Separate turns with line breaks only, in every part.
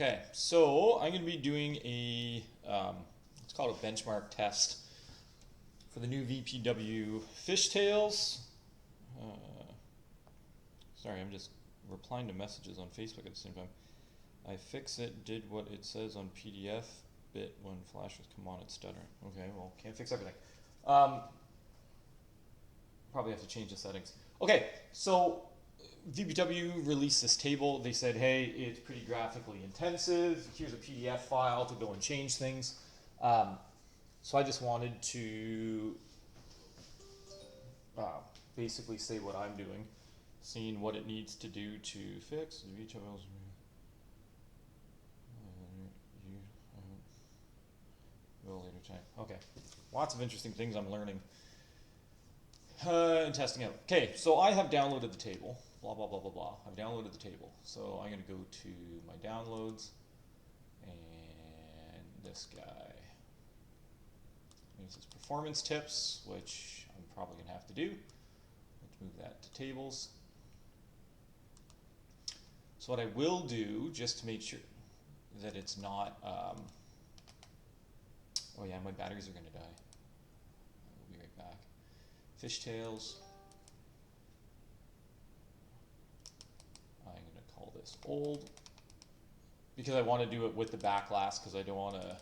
Okay, so I'm going to be doing a, let's call it a benchmark test for the new VPW fishtails. Sorry, I'm just replying to messages on Facebook at the same time. I fix it, did what it says on PDF, bit when flash was come on, it's stuttering. Okay, well, can't fix everything. Probably have to change the settings. Okay, so VPW released this table. They said, hey, it's pretty graphically intensive. Here's a PDF file to go and change things. So I just wanted to basically say what I'm doing, seeing what it needs to do to fix. Later time. Okay, lots of interesting things I'm learning and testing out. Okay, so I have downloaded the table. Blah, blah, blah, blah, blah. I've downloaded the table. So I'm going to go to my downloads and this guy. This is performance tips, which I'm probably going to have to do. Let's move that to tables. So what I will do, just to make sure that it's not, oh yeah, my batteries are going to die. We'll be right back. Fishtails. I'm going to call this old because I want to do it with the backlash because I don't want to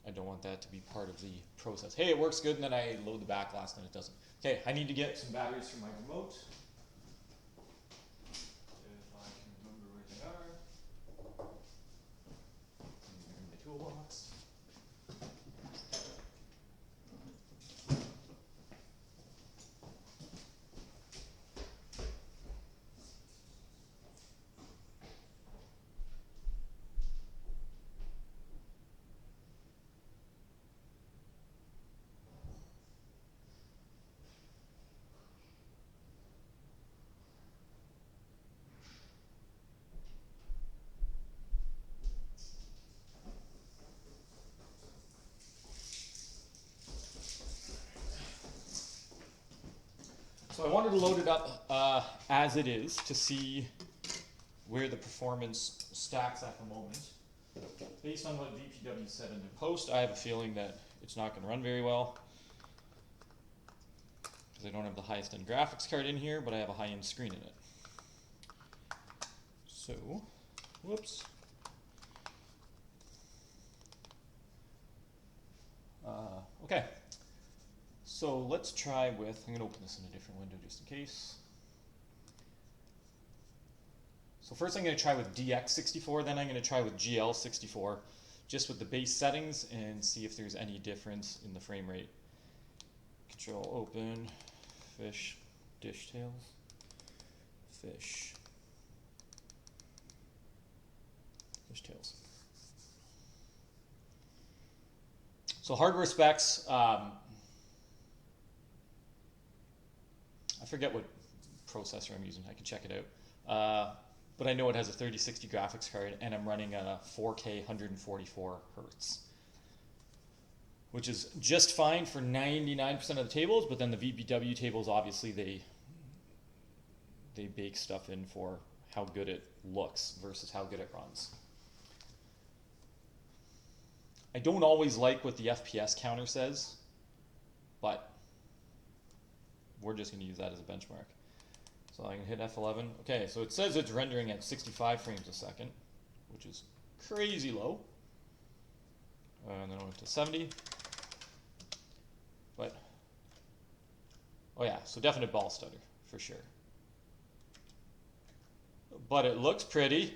I don't want that to be part of the process. Hey, it works good, and then I load the backlash, and it doesn't. Okay, I need to get some batteries from my remote. If I can remember where they are. In my toolbox. So I wanted to load it up as it is to see where the performance stacks at the moment. Based on what VPW said in their post, I have a feeling that it's not going to run very well because I don't have the highest end graphics card in here, but I have a high-end screen in it. So, whoops. Okay. So let's try with, I'm going to open this in a different window just in case. So first I'm going to try with DX64, then I'm going to try with GL64, just with the base settings and see if there's any difference in the frame rate. Control open, fish, dish tails, fish, fish tails. So hardware specs, I forget what processor I'm using, I can check it out. But I know it has a 3060 graphics card and I'm running a 4K 144 Hertz, which is just fine for 99% of the tables, but then the VPW tables, obviously they bake stuff in for how good it looks versus how good it runs. I don't always like what the FPS counter says, but we're just going to use that as a benchmark. So I can hit F11. Okay, so it says it's rendering at 65 frames a second, which is crazy low. And then I went to 70. But, oh yeah, so definite ball stutter, for sure. But it looks pretty.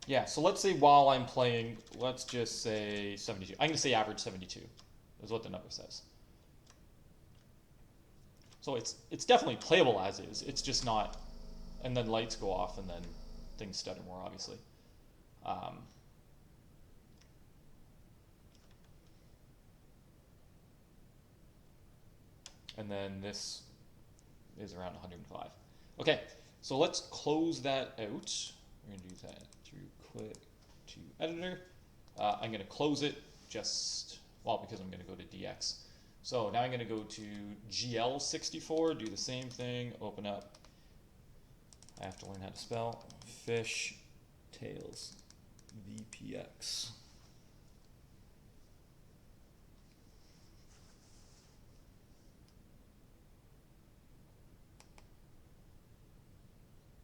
Yeah, so let's say while I'm playing, let's just say 72. I'm going to say average 72 is what the number says. So it's definitely playable as is. It's just not, and then lights go off and then things stutter more, obviously. And then this is around 105. Okay, so let's close that out. We're going to do that through quit to editor. I'm going to close it just, well, because I'm going to go to DX. So now I'm going to go to GL64, do the same thing, open up. I have to learn how to spell fish tails VPX.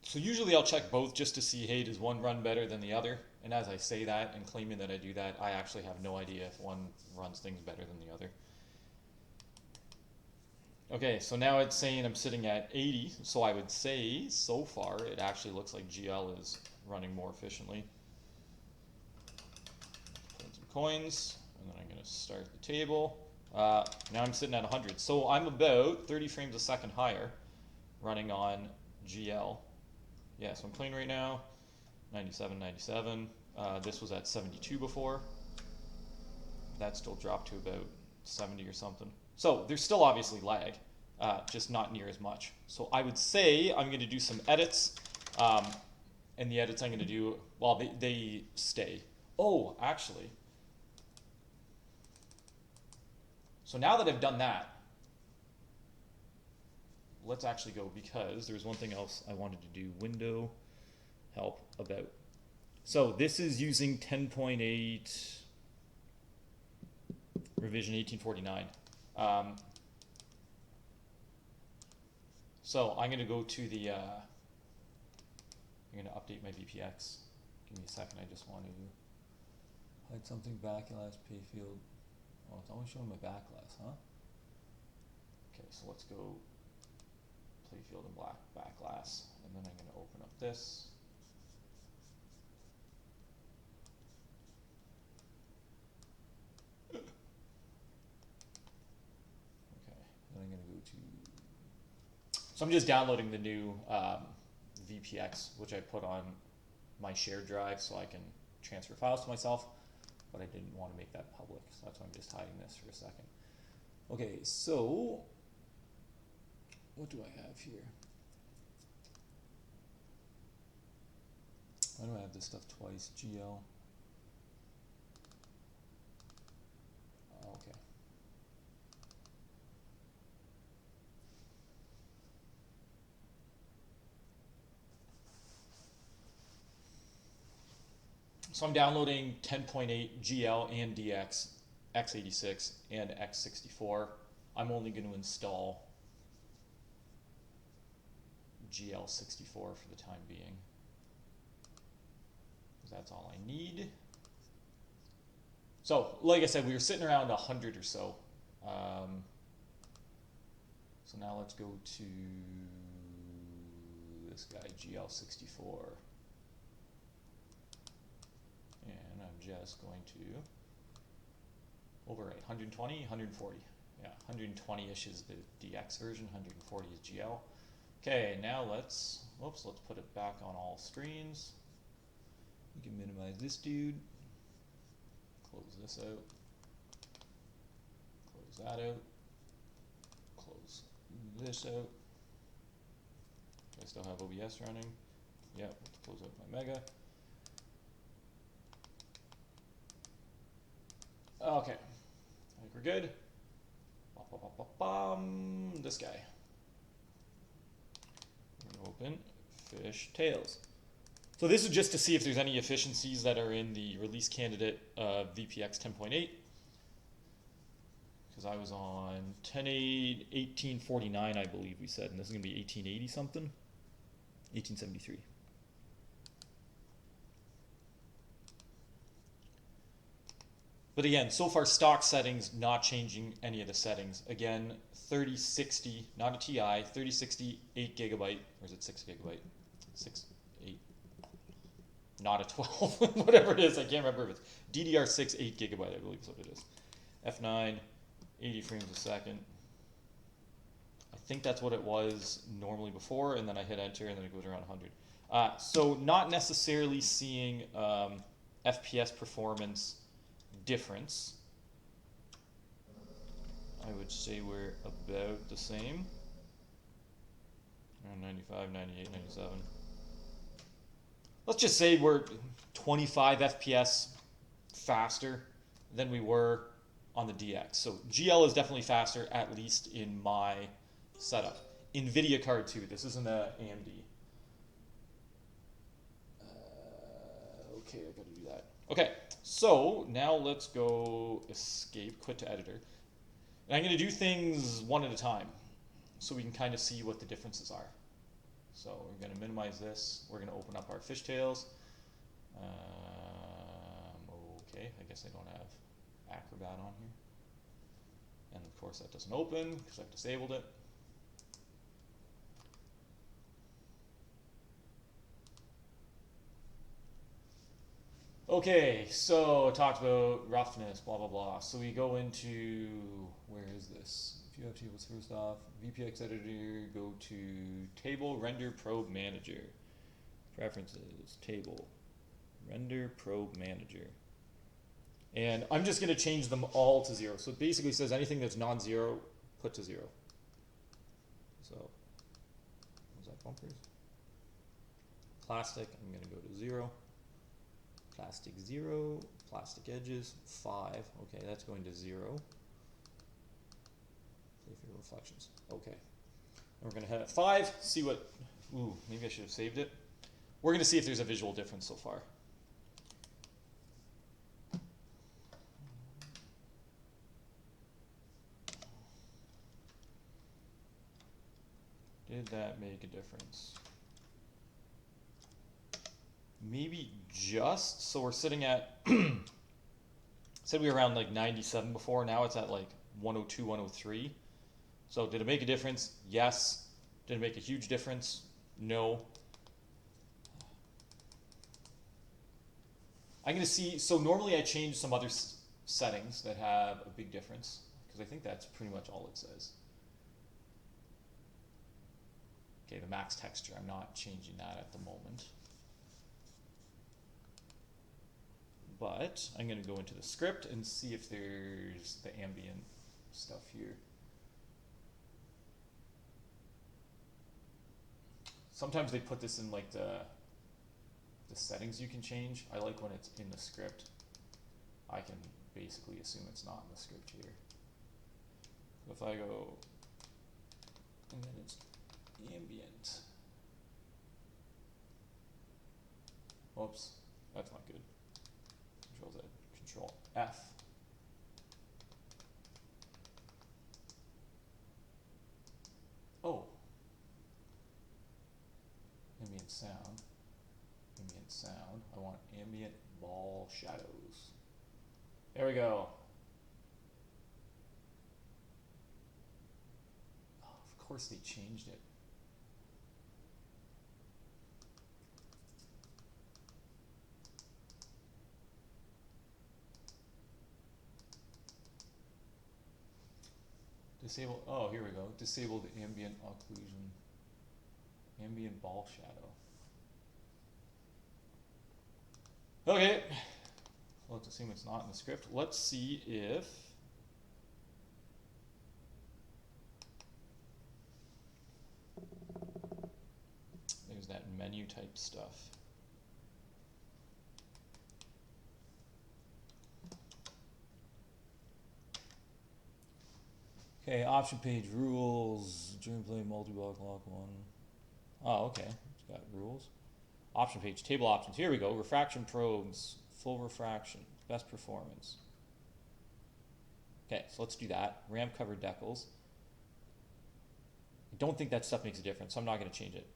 So usually I'll check both just to see, hey, does one run better than the other? And as I say that and claiming that I do that, I actually have no idea if one runs things better than the other. Okay, so now it's saying I'm sitting at 80, so I would say, so far, it actually looks like GL is running more efficiently. Put in some coins, and then I'm going to start the table. Now I'm sitting at 100, so I'm about 30 frames a second higher running on GL. Yeah, so I'm playing right now, 97, 97. This was at 72 before. That still dropped to about 70 or something. So there's still obviously lag, just not near as much. So I would say I'm going to do some edits, and the edits I'm going to do, well, they stay. Oh, actually. So now that I've done that, let's actually go, because there's one thing else I wanted to do. Window help about. So this is using 10.8 revision 1849. So I'm going to go to the, I'm going to update my VPX. Give me a second, I just want to hide something. Backlash, payfield. Oh, it's only showing my backlash, huh? Okay, so let's go playfield and black backlash, and then I'm going to open up this. Okay, then I'm going to go to, so I'm just downloading the new VPX, which I put on my shared drive so I can transfer files to myself, but I didn't want to make that public, so that's why I'm just hiding this for a second. Okay, so what do I have here? Why do I have this stuff twice? GL. Okay. So I'm downloading 10.8 GL and DX, x86 and x64. I'm only going to install GL64 for the time being, because that's all I need. So, like I said, we were sitting around 100 or so. So now let's go to this guy, GL64. And I'm just going to overwrite 120, 140. Yeah, 120-ish is the DX version, 140 is GL. Okay, now let's put it back on all screens. We can minimize this dude. Close this out. Close that out. Close this out. I still have OBS running. Yep, let's close out my Mega. Okay, I think we're good. This guy. Open fish tails. So this is just to see if there's any efficiencies that are in the release candidate VPX 10.8. Because I was on 10.8, 1849, I believe we said, and this is going to be 1880 something, 1873. But again, so far stock settings, not changing any of the settings. Again, 3060, not a TI, 3060, 8 gigabyte, or is it 6 gigabyte? 6, 8, not a 12, whatever it is, I can't remember if it's DDR6, 8 gigabyte, I believe is what it is. F9, 80 frames a second. I think that's what it was normally before, and then I hit enter, and then it goes around 100. So not necessarily seeing FPS performance difference. I would say we're about the same. Around 95, 98, 97. Let's just say we're 25 FPS faster than we were on the DX. So GL is definitely faster, at least in my setup. NVIDIA card too. This isn't a AMD. Okay, I gotta do that. Okay, so now let's go escape, quit to editor. And I'm gonna do things one at a time so we can kind of see what the differences are. So we're gonna minimize this. We're gonna open up our fishtails. Okay, I guess I don't have Acrobat on here. And of course that doesn't open because I've disabled it. Okay, so talked about roughness, blah, blah, blah. So we go into, where is this? If you have tables first off, VPX editor, go to table, render, probe, manager. Preferences, table, render, probe, manager. And I'm just going to change them all to 0. So it basically says anything that's non-zero, put to 0. So, was that bumpers? Plastic, I'm going to go to 0. Plastic 0, plastic edges 5. Okay, that's going to 0. Play for reflections. Okay. And we're going to head at 5, see what, ooh, maybe I should have saved it. We're going to see if there's a visual difference so far. Did that make a difference? Maybe just, so we're sitting at, said we were around like 97 before, now it's at like 102, 103. So did it make a difference? Yes. Did it make a huge difference? No. I'm going to see, so normally I change some other settings that have a big difference, because I think that's pretty much all it says. Okay, the max texture, I'm not changing that at the moment. But I'm going to go into the script and see if there's the ambient stuff here. Sometimes they put this in like the settings you can change. I like when it's in the script. I can basically assume it's not in the script here. If I go, and then it's ambient. Oops, that's not good. Control Z, Control F. Oh. Ambient sound. Ambient sound. I want ambient ball shadows. There we go. Oh, of course they changed it. Disable, oh, here we go. Disable the ambient occlusion. Ambient ball shadow. Okay. Let's assume it's not in the script. Let's see if there's that menu type stuff. Okay, option page rules, dream play, multi-block, lock one. Oh, okay, it's got rules. Option page, table options, here we go. Refraction probes, full refraction, best performance. Okay, so let's do that. Ramp covered decals. I don't think that stuff makes a difference, so I'm not gonna change it.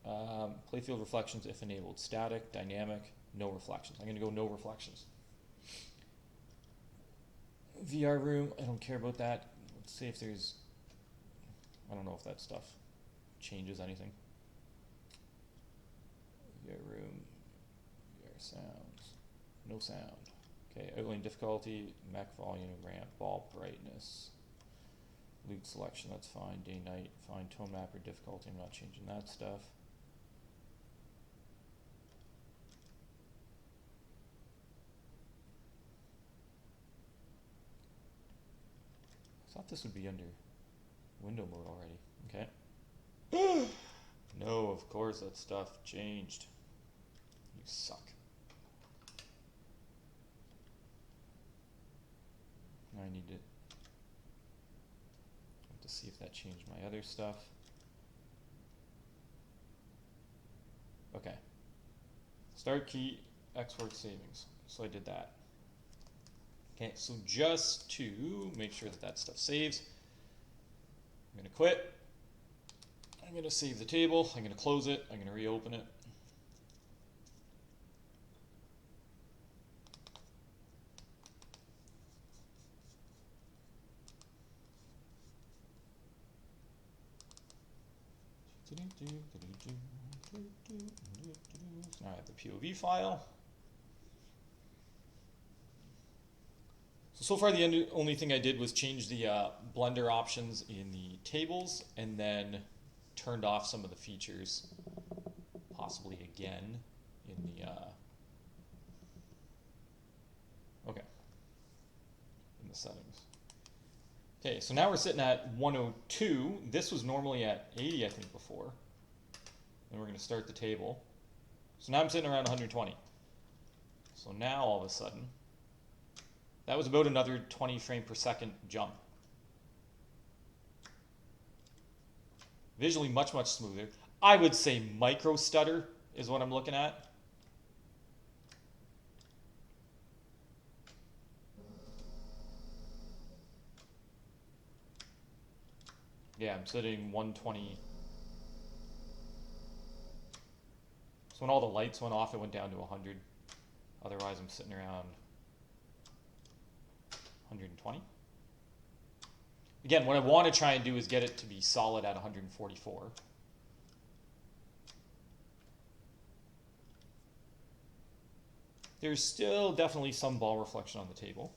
Playfield reflections if enabled. Static, dynamic, no reflections. I'm gonna go no reflections. VR room, I don't care about that. Let's see if there's, I don't know if that stuff changes anything. VR room, VR sounds, no sound. Okay, outline difficulty, mech volume, ramp, ball brightness. Loot selection, that's fine. Day, night, fine. Tone mapper difficulty, I'm not changing that stuff. I thought this would be under window mode already. Okay. No, of course that stuff changed. You suck. Now I need see if that changed my other stuff. Okay. Start key, export savings. So I did that. Okay, so just to make sure that that stuff saves, I'm going to quit. I'm going to save the table. I'm going to close it. I'm going to reopen it. So now I have the POV file. So far the only thing I did was change the Blender options in the tables and then turned off some of the features, possibly again in the, in the settings. Okay, so now we're sitting at 102. This was normally at 80, I think, before. And we're going to start the table. So now I'm sitting around 120. So now all of a sudden, that was about another 20 frame per second jump. Visually much, much smoother. I would say micro stutter is what I'm looking at. Yeah, I'm sitting 120. So when all the lights went off, it went down to 100. Otherwise, I'm sitting around 120. Again, what I want to try and do is get it to be solid at 144. There's still definitely some ball reflection on the table.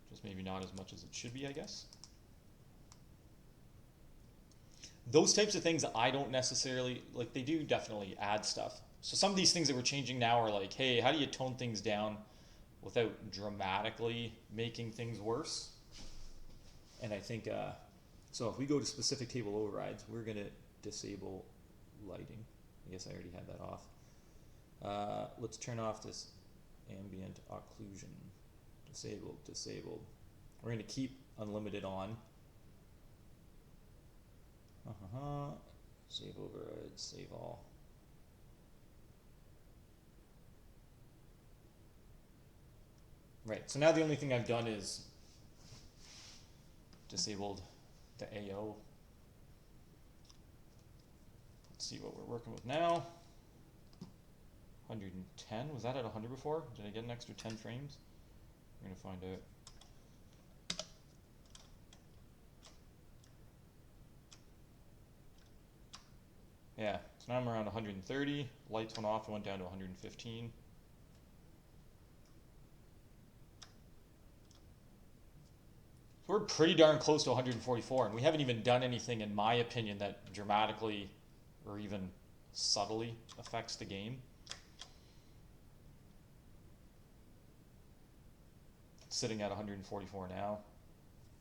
Just maybe not as much as it should be, I guess. Those types of things I don't necessarily, like, they do definitely add stuff. So some of these things that we're changing now are like, hey, how do you tone things down without dramatically making things worse? And I think, so if we go to specific table overrides, we're going to disable lighting. I guess I already had that off. Let's turn off this ambient occlusion. Disabled, disabled. We're going to keep unlimited on. Save override, save all. Right, so now the only thing I've done is disabled the AO. Let's see what we're working with now. 110, was that at 100 before? Did I get an extra 10 frames? We're gonna find out. Yeah, so now I'm around 130. Lights went off, it went down to 115. So we're pretty darn close to 144, and we haven't even done anything, in my opinion, that dramatically or even subtly affects the game. It's sitting at 144 now.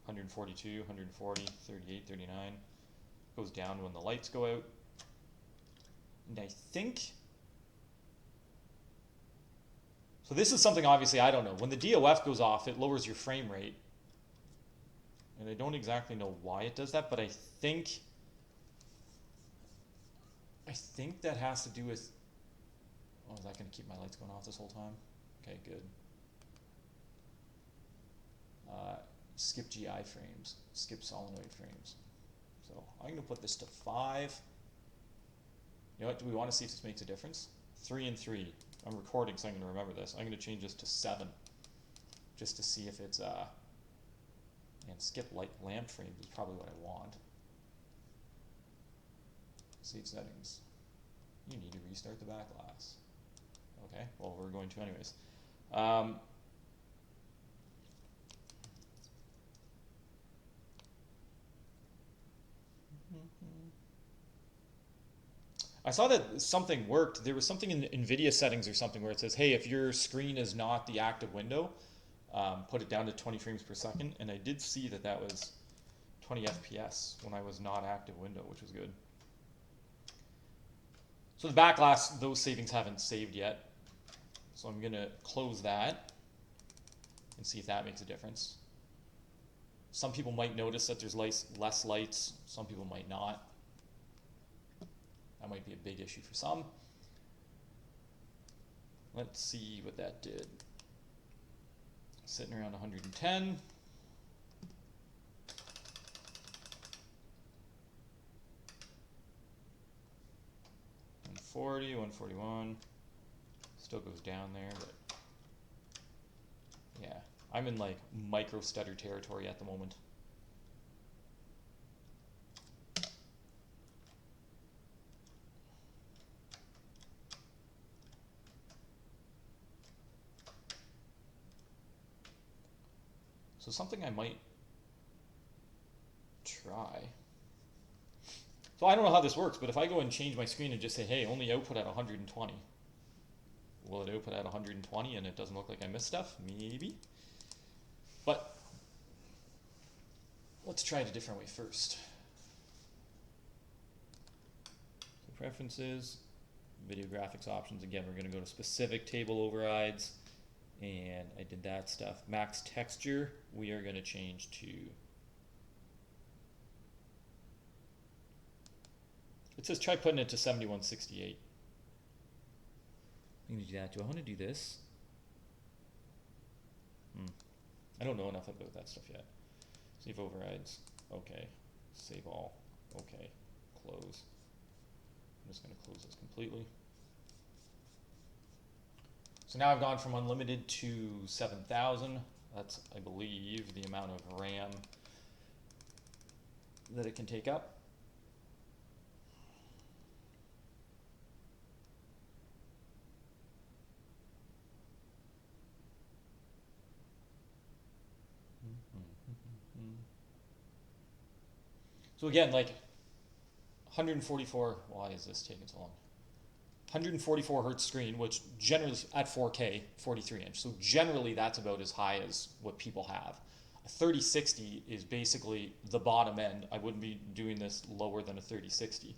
142, 140, 38, 39. Goes down when the lights go out. And I think, so this is something obviously I don't know. When the DOF goes off, it lowers your frame rate. And I don't exactly know why it does that, but I think that has to do with, oh, is that going to keep my lights going off this whole time? Okay, good. Skip GI frames, skip solenoid frames. So I'm going to put this to 5. You know what, do we want to see if this makes a difference? 3 and 3. I'm recording, so I'm going to remember this. I'm going to change this to 7, just to see if it's, and skip light lamp frames is probably what I want. Save settings. You need to restart the back glass. Okay, well, we're going to anyways. I saw that something worked. There was something in NVIDIA settings or something where it says, hey, if your screen is not the active window, put it down to 20 frames per second. And I did see that that was 20 FPS when I was not active window, which was good. So the back glass, those savings haven't saved yet. So I'm going to close that and see if that makes a difference. Some people might notice that there's less lights, some people might not. That might be a big issue for some. Let's see what that did. Sitting around 110. 140, 141. Still goes down there, but yeah, I'm in like micro stutter territory at the moment. So something I might try. So I don't know how this works, but if I go and change my screen and just say, hey, only output at 120, will it output at 120 and it doesn't look like I missed stuff? Maybe. But let's try it a different way first. So preferences, video graphics options. Again, we're going to go to specific table overrides. And I did that stuff. Max texture, we are going to change to, it says try putting it to 7168. I'm going to do that. Do I want to do this? I don't know enough about that stuff yet. Save overrides. Okay. Save all. Okay. Close. I'm just going to close this completely. So now I've gone from unlimited to 7,000. That's, I believe, the amount of RAM that it can take up. So again, like 144, why is this taking so long? 144 hertz screen, which generally at 4K, 43 inch. So generally that's about as high as what people have. A 3060 is basically the bottom end. I wouldn't be doing this lower than a 3060.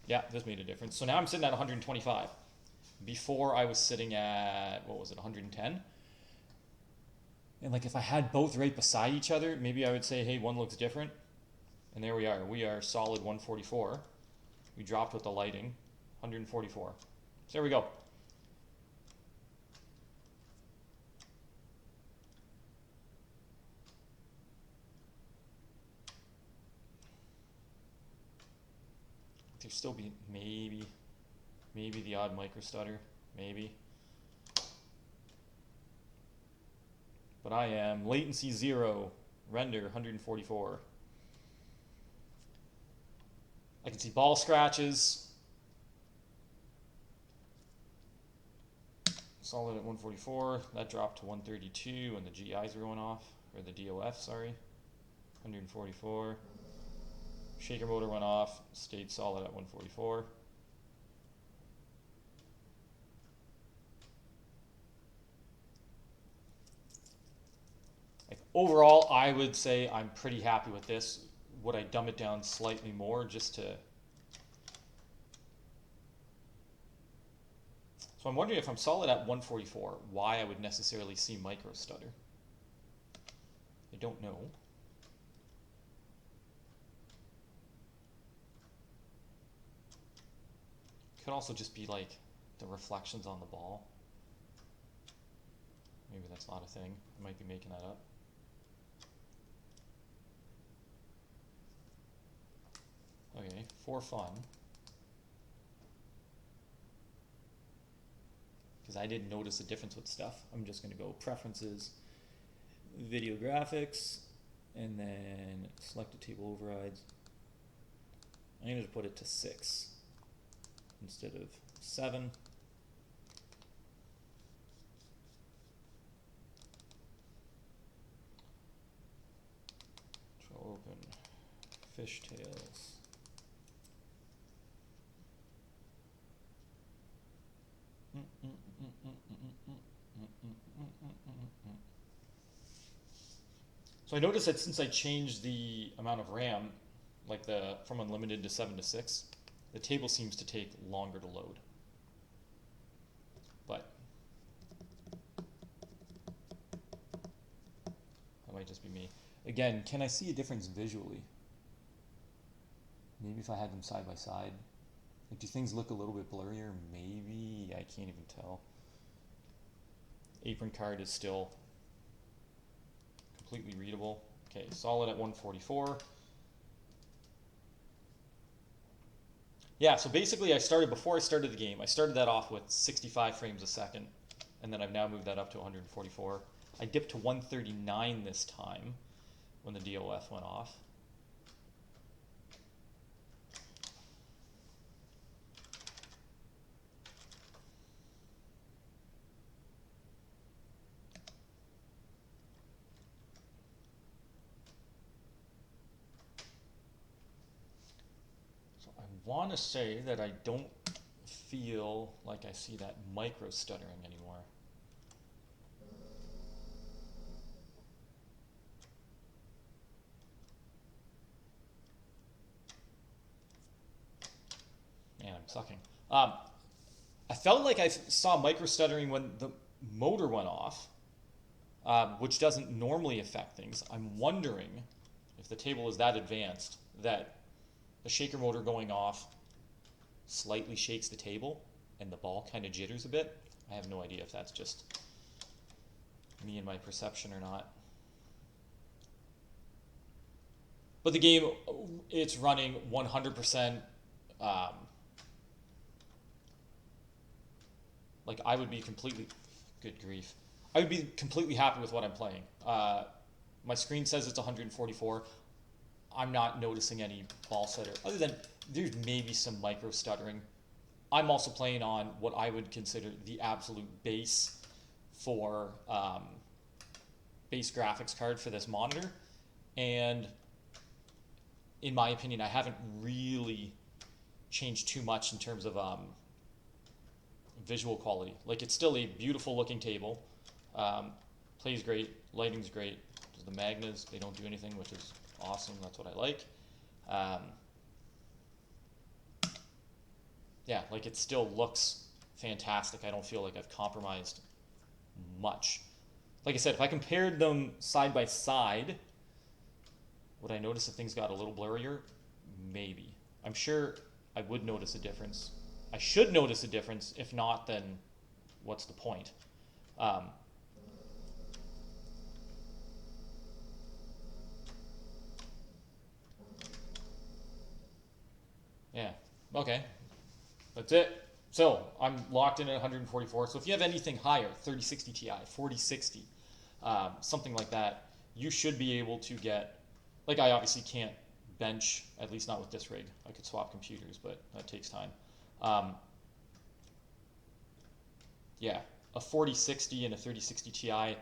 Yeah, this made a difference. So now I'm sitting at 125. Before I was sitting at, what was it, 110? And like if I had both right beside each other, maybe I would say, hey, one looks different. And there we are. We are solid 144. We dropped with the lighting, 144. So there we go. There'll still be maybe the odd micro stutter, maybe. But I am latency 0, render 144. I can see ball scratches. Solid at 144. That dropped to 132 when the GIs were going off, or the DOF, sorry. 144. Shaker motor went off, stayed solid at 144. Like overall, I would say I'm pretty happy with this. Would I dumb it down slightly more just to... So I'm wondering if I'm solid at 144, why I would necessarily see micro stutter. I don't know. Could also just be like the reflections on the ball. Maybe that's not a thing. I might be making that up. Okay, for fun, because I didn't notice a difference with stuff, I'm just going to go preferences, video graphics, and then selected table overrides. I'm going to put it to 6 instead of 7. Control open, fishtails. So I noticed that since I changed the amount of RAM, like from unlimited to 7 to 6, the table seems to take longer to load. But that might might just be me. Again, can I see a difference visually? Maybe if I had them side by side. Like, do things look a little bit blurrier? Maybe. I can't even tell. Apron card is still completely readable. Okay, solid at 144. Yeah, so basically before I started the game, I started that off with 65 frames a second, and then I've now moved that up to 144. I dipped to 139 this time when the DOF went off. So I want to say that I don't feel like I see that micro stuttering anymore. Man, I'm sucking. I felt like I saw micro stuttering when the motor went off, which doesn't normally affect things. I'm wondering if the table is that advanced that the shaker motor going off slightly shakes the table and the ball kind of jitters a bit. I have no idea if that's just me and my perception or not. But the game, it's running 100%. Like, I would be completely, good grief, I would be completely happy with what I'm playing. My screen says it's 144. I'm not noticing any ball stutter, other than there's maybe some micro stuttering. I'm also playing on what I would consider the absolute base for base graphics card for this monitor, and in my opinion, I haven't really changed too much in terms of visual quality. Like, it's still a beautiful looking table, plays great, lighting's great. The magnas, they don't do anything, which is awesome. That's what I like. Yeah, like, it still looks fantastic. I don't feel like I've compromised much. Like I said, if I compared them side by side, would I notice if things got a little blurrier? Maybe. I'm sure I would notice a difference. I should notice a difference. If not, then what's the point? Yeah, okay. That's it. So I'm locked in at 144. So if you have anything higher, 3060 Ti, 4060, something like that, you should be able to get, like, I obviously can't bench, at least not with this rig. I could swap computers, but that takes time. Yeah, a 4060 and a 3060 Ti, I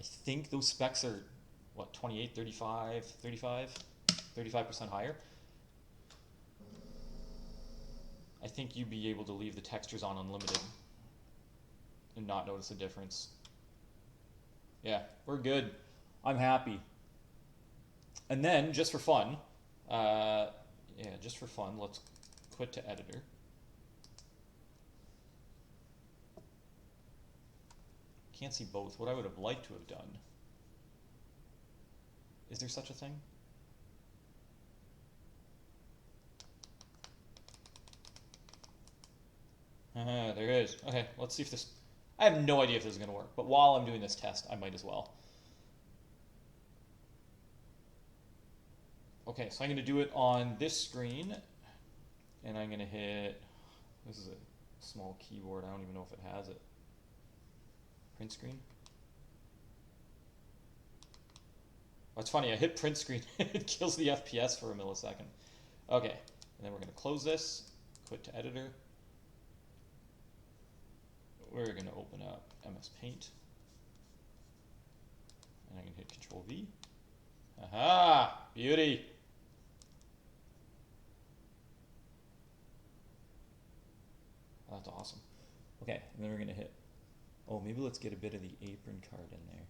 think those specs are, what, 28, 35, 35% higher. I think you'd be able to leave the textures on unlimited and not notice a difference. Yeah, we're good. I'm happy. And then, just for fun, let's quit to editor. Can't see both. What I would have liked to have done. Is there such a thing? There is. Okay, let's see if this... I have no idea if this is going to work, but while I'm doing this test, I might as well. Okay, so I'm going to do it on this screen, and I'm going to hit... This is a small keyboard. I don't even know if it has it. Print screen. Oh, it's funny. I hit print screen. It kills the FPS for a millisecond. Okay, and then we're going to close this. Quit to editor. We're going to open up MS Paint. And I can hit Control V. Aha! Beauty! Oh, that's awesome. Okay, and then we're going to hit... Oh, maybe let's get a bit of the apron card in there.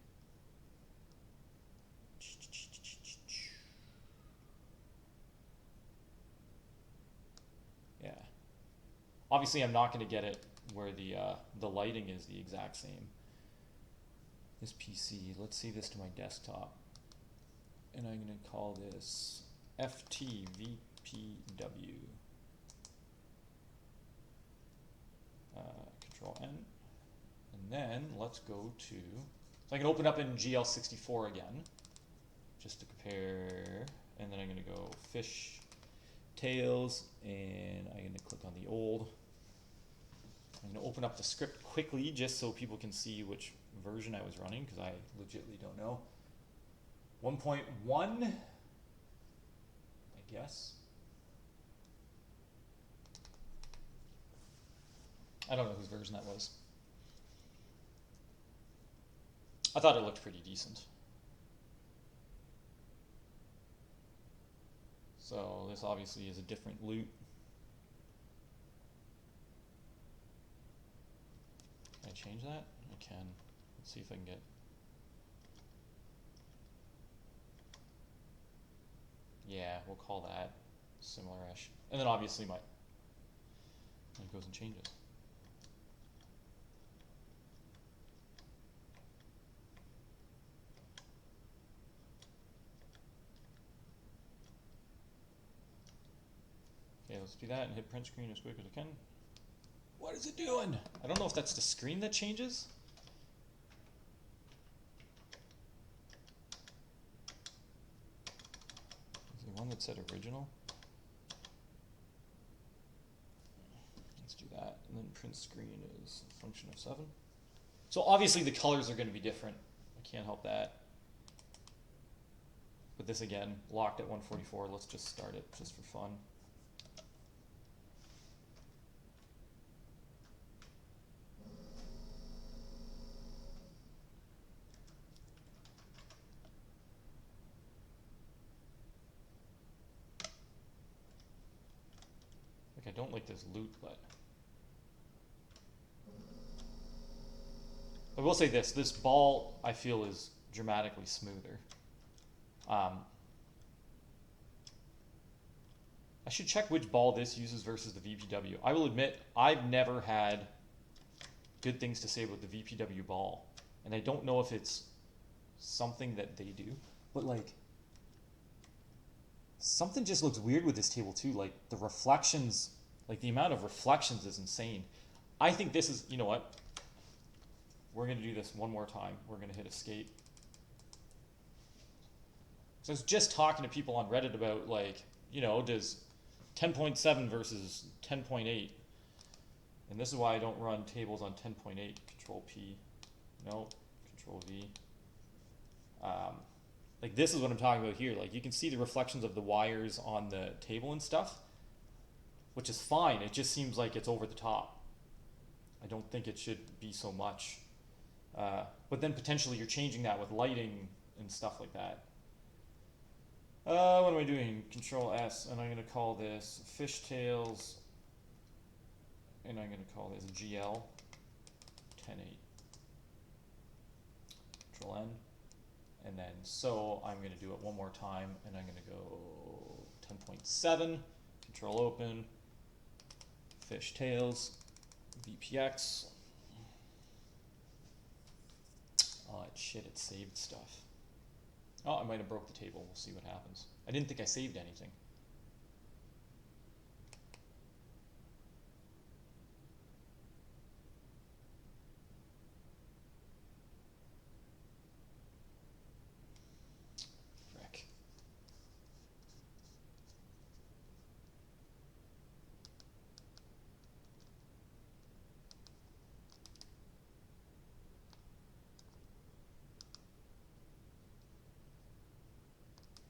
Yeah. Obviously, I'm not going to get it where the lighting is the exact same. This PC, let's save this to my desktop. and I'm going to call this FTVPW. Control N. And then let's go to, so I can open up in GL64 again, just to compare, and then I'm going to go fish tails, and I'm going to click on the old. I'm going to open up the script quickly just so people can see which version I was running, because I legitimately don't know. 1.1, I guess. I don't know whose version that was. I thought it looked pretty decent. So this obviously is a different loot. Can I change that? I can. Let's see if I can get... Yeah, we'll call that similar-ish. And then obviously it goes and changes. Okay, let's do that and hit print screen as quick as I can. What is it doing? I don't know if that's the screen that changes. Is there one that said original? Let's do that. And then print screen is a function of 7. So obviously the colors are going to be different. I can't help that. But this again, locked at 144. Let's just start it just for fun. Like, I don't like this loot, but I will say this ball I feel is dramatically smoother. I should check which ball this uses versus the VPW. I will admit, I've never had good things to say about the VPW ball. And I don't know if it's something that they do. But like, something just looks weird with this table too. Like the reflections, like the amount of reflections is insane. I think this is, you know what? We're going to do this one more time. We're going to hit escape. So I was just talking to people on Reddit about like, you know, does 10.7 versus 10.8. And this is why I don't run tables on 10.8. Control P. No. Control V. Like this is what I'm talking about here. Like you can see the reflections of the wires on the table and stuff, which is fine. It just seems like it's over the top. I don't think it should be so much. But then potentially you're changing that with lighting and stuff like that. What am I doing? Control S, and I'm going to call this fishtails, and I'm going to call this GL 10.8. Control N, and then so I'm going to do it one more time, and I'm going to go 10.7, Control Open, fishtails, VPX. Oh, shit, it saved stuff. Oh, I might have broke the table. We'll see what happens. I didn't think I saved anything. Frick.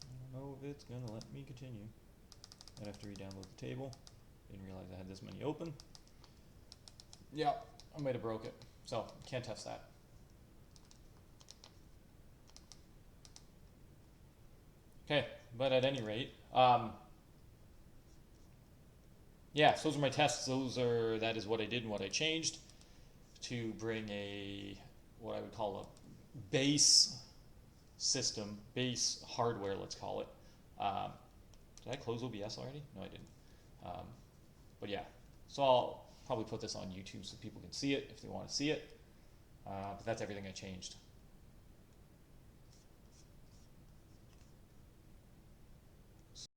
I don't know if it's gonna let me continue. I'd have to re-download the table. Didn't realize I had this many open. Yeah, I might have broke it. So, can't test that. Okay, but at any rate, yeah, so those are my tests. That is what I did and what I changed to bring what I would call a base system, base hardware, let's call it. Did I close OBS already? No, I didn't. But yeah, so I'll probably put this on YouTube so people can see it if they want to see it. But that's everything I changed.